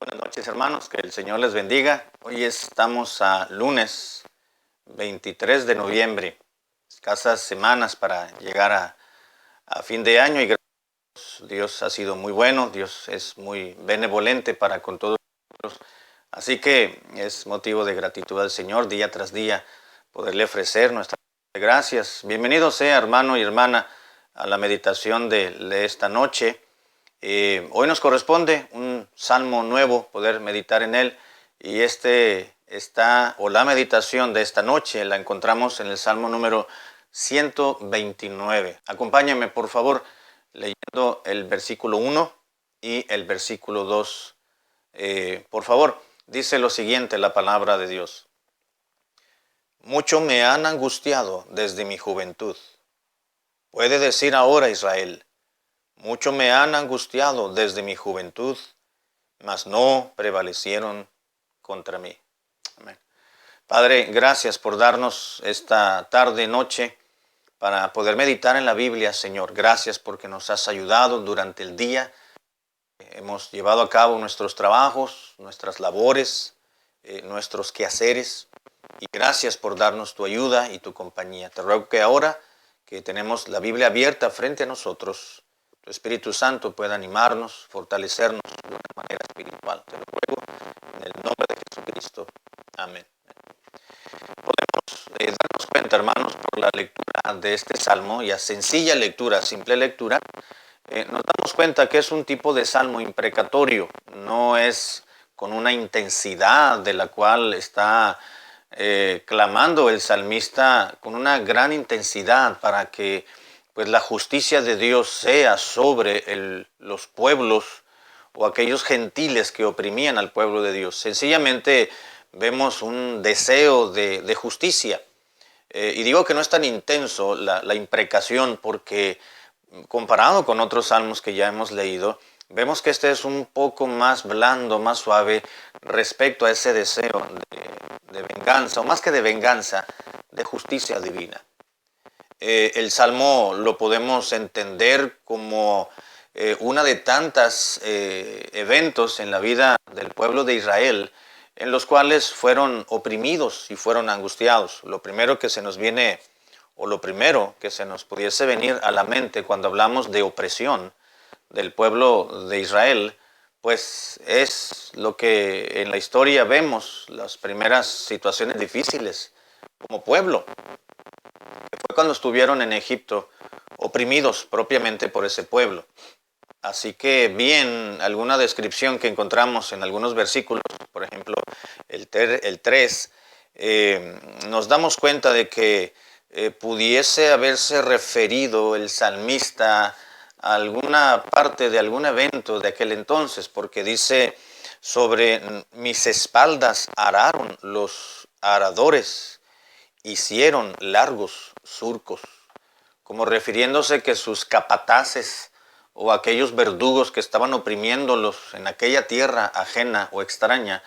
Buenas noches, hermanos, que el Señor les bendiga. Hoy estamos a lunes 23 de noviembre, escasas semanas para llegar a fin de año, y gracias a Dios ha sido muy bueno, Dios es muy benevolente para con todos nosotros. Así que es motivo de gratitud al Señor día tras día poderle ofrecer nuestras gracias. Bienvenido sea, hermano y hermana, a la meditación de esta noche. Hoy nos corresponde un salmo nuevo, poder meditar en él, y la meditación de esta noche la encontramos en el salmo número 129. Acompáñame, por favor, leyendo el versículo 1 y el versículo 2. Por favor, dice lo siguiente la palabra de Dios. Mucho me han angustiado desde mi juventud. Puede decir ahora Israel, mucho me han angustiado desde mi juventud, mas no prevalecieron contra mí. Amén. Padre, gracias por darnos esta tarde, noche, para poder meditar en la Biblia, Señor. Gracias porque nos has ayudado durante el día. Hemos llevado a cabo nuestros trabajos, nuestras labores, nuestros quehaceres. Y gracias por darnos tu ayuda y tu compañía. Te ruego que ahora que tenemos la Biblia abierta frente a nosotros, tu Espíritu Santo pueda animarnos, fortalecernos de una manera espiritual. Te lo ruego en el nombre de Jesucristo. Amén. Podemos darnos cuenta, hermanos, por la lectura de este salmo, y a sencilla lectura, simple lectura, nos damos cuenta que es un tipo de salmo imprecatorio. No es con una intensidad de la cual está clamando el salmista con una gran intensidad para que pues la justicia de Dios sea sobre los pueblos o aquellos gentiles que oprimían al pueblo de Dios. Sencillamente vemos un deseo de justicia. Y digo que no es tan intenso la imprecación porque comparado con otros salmos que ya hemos leído, vemos que este es un poco más blando, más suave respecto a ese deseo de venganza, o más que de venganza, de justicia divina. El Salmo lo podemos entender como una de tantas eventos en la vida del pueblo de Israel en los cuales fueron oprimidos y fueron angustiados. Lo primero que se nos viene, o lo primero que se nos pudiese venir a la mente cuando hablamos de opresión del pueblo de Israel, pues es lo que en la historia vemos, las primeras situaciones difíciles como pueblo, que fue cuando estuvieron en Egipto, oprimidos propiamente por ese pueblo. Así que bien, alguna descripción que encontramos en algunos versículos, por ejemplo el 3, nos damos cuenta de que pudiese haberse referido el salmista a alguna parte de algún evento de aquel entonces, porque dice, sobre mis espaldas araron los aradores, hicieron largos surcos, como refiriéndose que sus capataces o aquellos verdugos que estaban oprimiéndolos en aquella tierra ajena o extraña,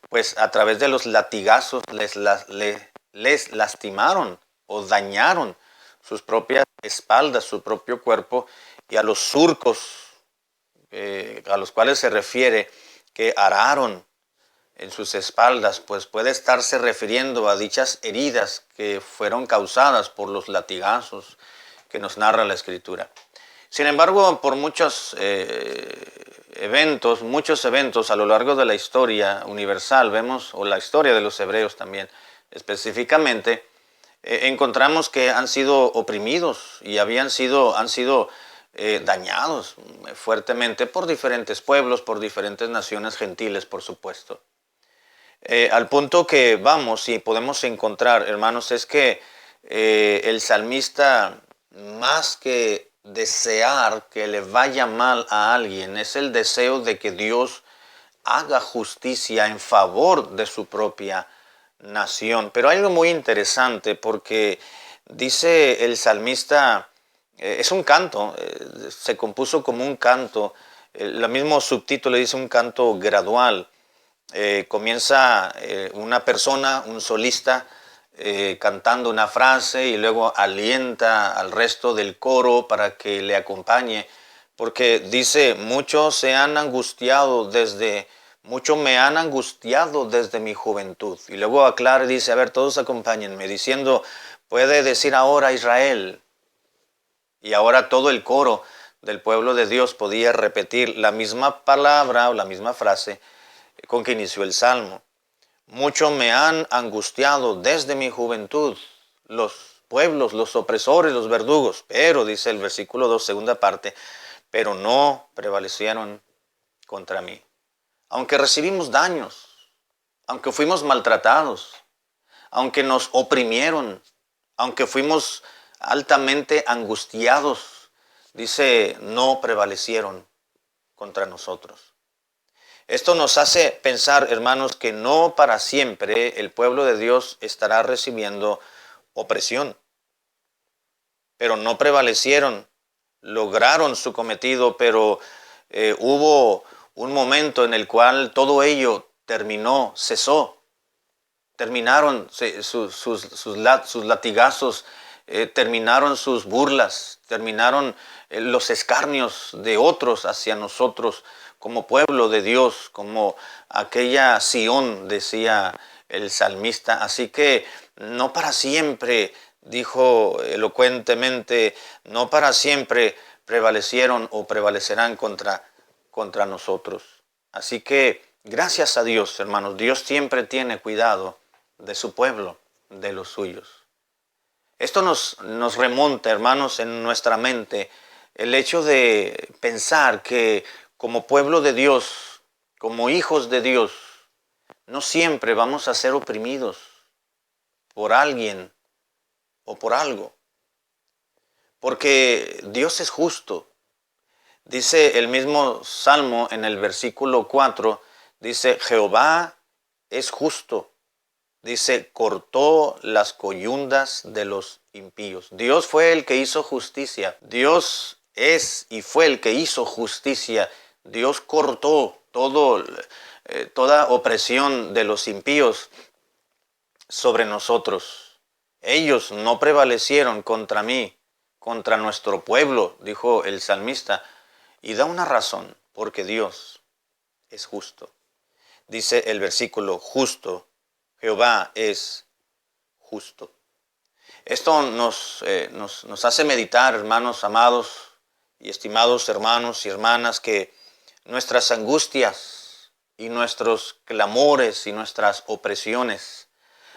pues a través de los latigazos les lastimaron o dañaron sus propias espaldas, su propio cuerpo, y a los surcos a los cuales se refiere que araron en sus espaldas, pues puede estarse refiriendo a dichas heridas que fueron causadas por los latigazos que nos narra la Escritura. Sin embargo, por muchos eventos a lo largo de la historia universal, vemos, o la historia de los hebreos también específicamente, encontramos que han sido oprimidos y han sido dañados fuertemente por diferentes pueblos, por diferentes naciones gentiles, por supuesto. Al punto que vamos y podemos encontrar, hermanos, es que el salmista, más que desear que le vaya mal a alguien, es el deseo de que Dios haga justicia en favor de su propia nación. Pero hay algo muy interesante, porque dice el salmista, es un canto, se compuso como un canto, el mismo subtítulo dice un canto gradual. Comienza una persona, un solista, cantando una frase, y luego alienta al resto del coro para que le acompañe, porque dice, muchos se han angustiado desde Mucho me han angustiado desde mi juventud. Y luego aclara y dice, a ver, todos acompáñenme, diciendo, puede decir ahora Israel. Y ahora todo el coro del pueblo de Dios podía repetir la misma palabra o la misma frase con que inició el Salmo. Mucho me han angustiado desde mi juventud los pueblos, los opresores, los verdugos. Pero, dice el versículo 2, segunda parte, pero no prevalecieron contra mí. Aunque recibimos daños, aunque fuimos maltratados, aunque nos oprimieron, aunque fuimos altamente angustiados, dice, no prevalecieron contra nosotros. Esto nos hace pensar, hermanos, que no para siempre el pueblo de Dios estará recibiendo opresión. Pero no prevalecieron, lograron su cometido, pero hubo un momento en el cual todo ello terminó, cesó. Terminaron sus latigazos, terminaron sus burlas, terminaron los escarnios de otros hacia nosotros como pueblo de Dios, como aquella Sión, decía el salmista. Así que no para siempre, dijo elocuentemente, no para siempre prevalecieron o prevalecerán contra nosotros. Así que gracias a Dios, hermanos, Dios siempre tiene cuidado de su pueblo, de los suyos. Esto nos remonta, hermanos, en nuestra mente el hecho de pensar que como pueblo de Dios, como hijos de Dios, no siempre vamos a ser oprimidos por alguien o por algo, porque Dios es justo. Dice el mismo Salmo en el versículo 4, dice, Jehová es justo. Dice, cortó las coyundas de los impíos. Dios fue el que hizo justicia. Dios es y fue el que hizo justicia. Dios cortó toda opresión de los impíos sobre nosotros. Ellos no prevalecieron contra mí, contra nuestro pueblo, dijo el salmista. Y da una razón, porque Dios es justo. Dice el versículo, justo. Jehová es justo. Esto nos hace meditar, hermanos amados y estimados hermanos y hermanas, que nuestras angustias y nuestros clamores y nuestras opresiones,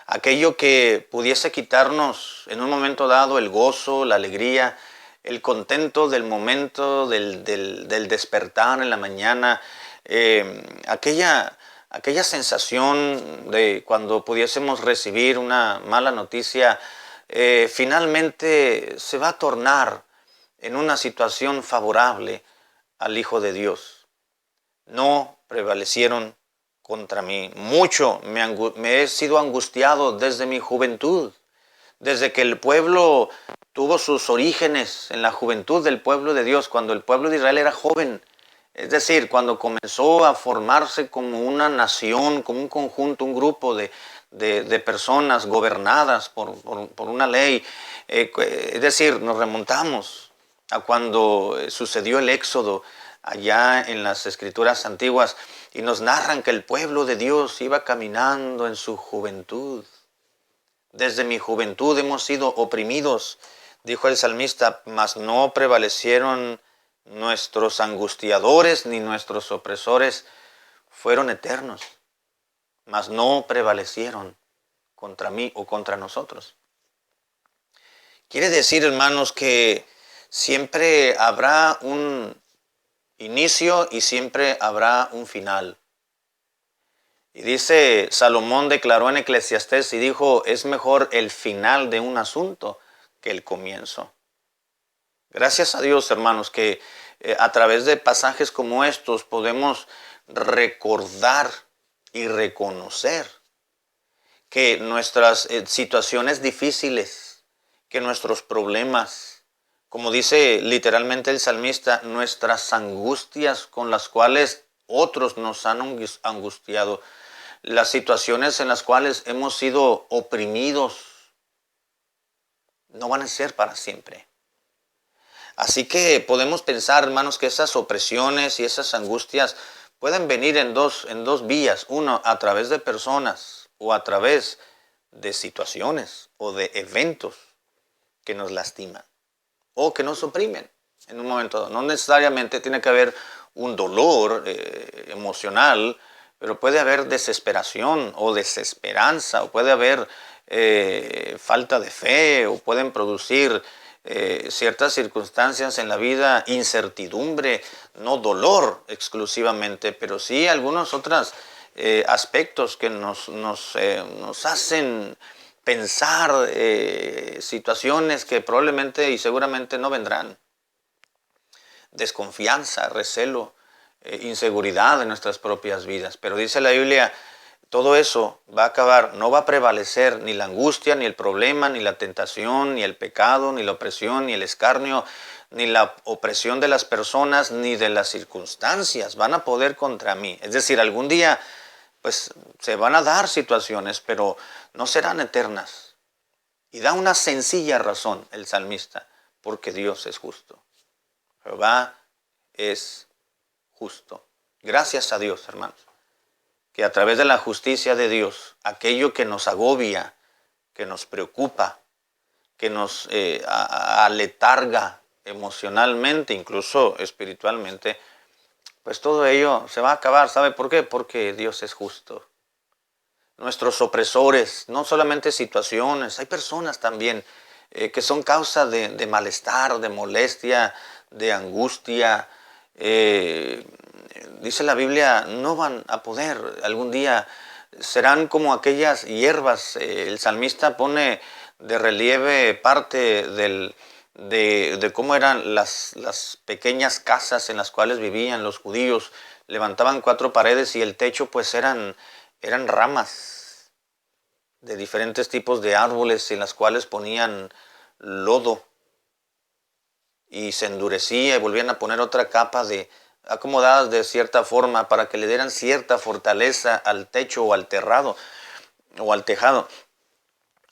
aquello que pudiese quitarnos en un momento dado el gozo, la alegría, el contento del momento, del despertar en la mañana, aquella sensación de cuando pudiésemos recibir una mala noticia, finalmente se va a tornar en una situación favorable al Hijo de Dios. No prevalecieron contra mí. Mucho me he sido angustiado desde mi juventud, desde que el pueblo tuvo sus orígenes en la juventud del pueblo de Dios, cuando el pueblo de Israel era joven. Es decir, cuando comenzó a formarse como una nación, como un conjunto, un grupo de personas gobernadas por una ley. Es decir, nos remontamos a cuando sucedió el éxodo allá en las escrituras antiguas y nos narran que el pueblo de Dios iba caminando en su juventud. Desde mi juventud hemos sido oprimidos, dijo el salmista, mas no prevalecieron nuestros angustiadores ni nuestros opresores, fueron eternos, mas no prevalecieron contra mí o contra nosotros. Quiere decir, hermanos, que siempre habrá un inicio y siempre habrá un final. Y dice, Salomón declaró en Eclesiastés y dijo, es mejor el final de un asunto que el comienzo. Gracias a Dios, hermanos, que a través de pasajes como estos podemos recordar y reconocer que nuestras situaciones difíciles, que nuestros problemas, como dice literalmente el salmista, nuestras angustias con las cuales otros nos han angustiado, las situaciones en las cuales hemos sido oprimidos, no van a ser para siempre. Así que podemos pensar, hermanos, que esas opresiones y esas angustias pueden venir en dos vías. Uno, a través de personas o a través de situaciones o de eventos que nos lastiman o que nos oprimen en un momento dado. No necesariamente tiene que haber un dolor emocional, pero puede haber desesperación o desesperanza, o puede haber falta de fe, o pueden producir ciertas circunstancias en la vida, incertidumbre, no dolor exclusivamente, pero sí algunos otros aspectos que nos hacen pensar situaciones que probablemente y seguramente no vendrán. Desconfianza, recelo, inseguridad en nuestras propias vidas. Pero dice la Biblia, todo eso va a acabar, no va a prevalecer ni la angustia, ni el problema, ni la tentación, ni el pecado, ni la opresión, ni el escarnio, ni la opresión de las personas, ni de las circunstancias. Van a poder contra mí. Es decir, algún día pues se van a dar situaciones, pero no serán eternas. Y da una sencilla razón el salmista, porque Dios es justo. Jehová es justo. Gracias a Dios, hermanos, que a través de la justicia de Dios, aquello que nos agobia, que nos preocupa, que nos aletarga emocionalmente, incluso espiritualmente, pues todo ello se va a acabar. ¿Sabe por qué? Porque Dios es justo. Nuestros opresores, no solamente situaciones, hay personas también que son causa de malestar, de molestia, de angustia. Dice la Biblia, no van a poder, algún día serán como aquellas hierbas. El salmista pone de relieve parte de cómo eran las pequeñas casas en las cuales vivían los judíos. Levantaban 4 paredes y el techo pues eran ramas de diferentes tipos de árboles en las cuales ponían lodo y se endurecía y volvían a poner otra capa acomodadas de cierta forma para que le dieran cierta fortaleza al techo o al terrado o al tejado.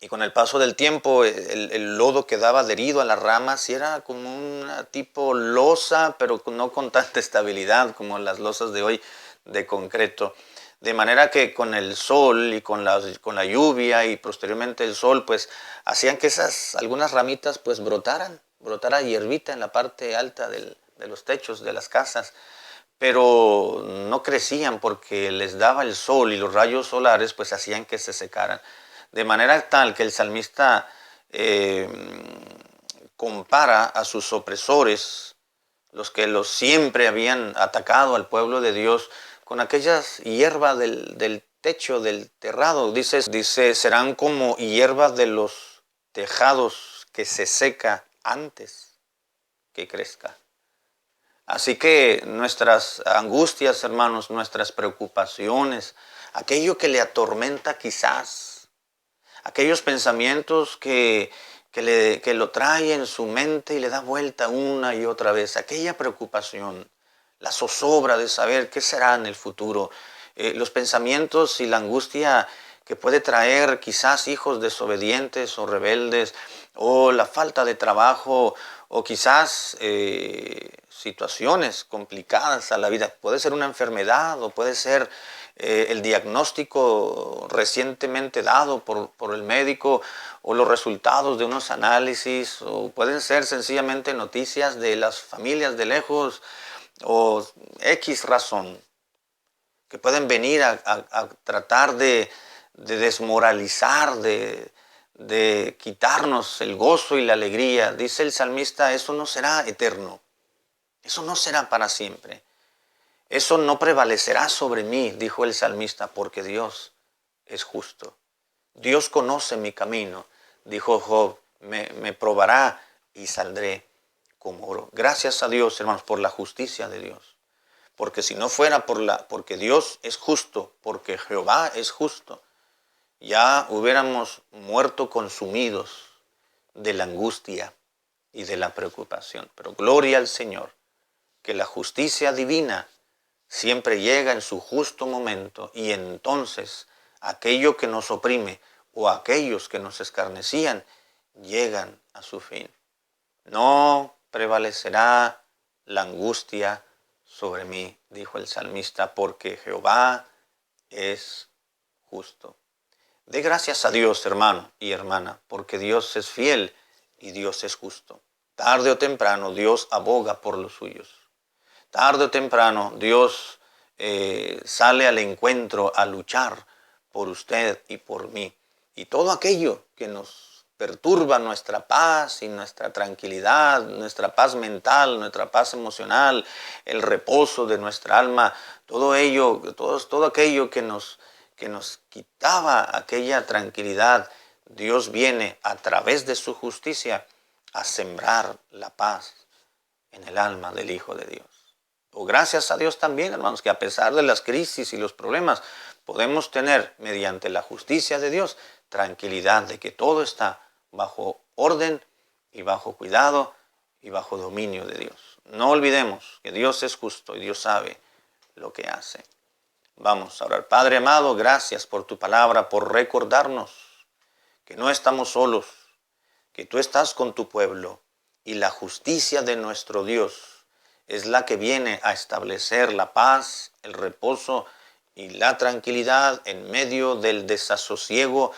Y con el paso del tiempo el lodo quedaba adherido a las ramas y era como una tipo losa, pero no con tanta estabilidad como las losas de hoy de concreto. De manera que con el sol y con la lluvia y posteriormente el sol, pues hacían que algunas ramitas pues brotara hierbita en la parte alta de los techos de las casas, pero no crecían porque les daba el sol y los rayos solares pues hacían que se secaran. De manera tal que el salmista compara a sus opresores, los que siempre habían atacado al pueblo de Dios, con aquellas hierbas del techo, del terrado. Dice, serán como hierba de los tejados que se seca antes que crezca. Así que nuestras angustias, hermanos, nuestras preocupaciones, aquello que le atormenta quizás, aquellos pensamientos que lo trae en su mente y le da vuelta una y otra vez, aquella preocupación, la zozobra de saber qué será en el futuro, los pensamientos y la angustia que puede traer quizás hijos desobedientes o rebeldes, o la falta de trabajo, o quizás situaciones complicadas a la vida. Puede ser una enfermedad o puede ser el diagnóstico recientemente dado por el médico o los resultados de unos análisis, o pueden ser sencillamente noticias de las familias de lejos o X razón que pueden venir a tratar de desmoralizar, de quitarnos el gozo y la alegría. Dice el salmista, eso no será eterno, eso no será para siempre. Eso no prevalecerá sobre mí, dijo el salmista, porque Dios es justo. Dios conoce mi camino, dijo Job, me probará y saldré como oro. Gracias a Dios, hermanos, por la justicia de Dios. Porque si no fuera porque Dios es justo, porque Jehová es justo, ya hubiéramos muerto consumidos de la angustia y de la preocupación. Pero gloria al Señor, que la justicia divina siempre llega en su justo momento y entonces aquello que nos oprime o aquellos que nos escarnecían llegan a su fin. No prevalecerá la angustia sobre mí, dijo el salmista, porque Jehová es justo. Dé gracias a Dios, hermano y hermana, porque Dios es fiel y Dios es justo. Tarde o temprano Dios aboga por los suyos. Tarde o temprano Dios sale al encuentro a luchar por usted y por mí. Y todo aquello que nos perturba nuestra paz y nuestra tranquilidad, nuestra paz mental, nuestra paz emocional, el reposo de nuestra alma, todo ello, todo aquello que nos quitaba aquella tranquilidad, Dios viene a través de su justicia a sembrar la paz en el alma del Hijo de Dios. O gracias a Dios también, hermanos, que a pesar de las crisis y los problemas, podemos tener, mediante la justicia de Dios, tranquilidad de que todo está bajo orden y bajo cuidado y bajo dominio de Dios. No olvidemos que Dios es justo y Dios sabe lo que hace. Vamos a orar. Padre amado, gracias por tu palabra, por recordarnos que no estamos solos, que tú estás con tu pueblo y la justicia de nuestro Dios es la que viene a establecer la paz, el reposo y la tranquilidad en medio del desasosiego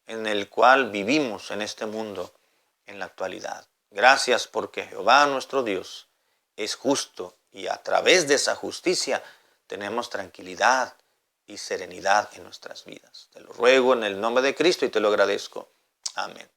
en el cual vivimos en este mundo en la actualidad. Gracias porque Jehová nuestro Dios es justo y a través de esa justicia tenemos tranquilidad y serenidad en nuestras vidas. Te lo ruego en el nombre de Cristo y te lo agradezco. Amén.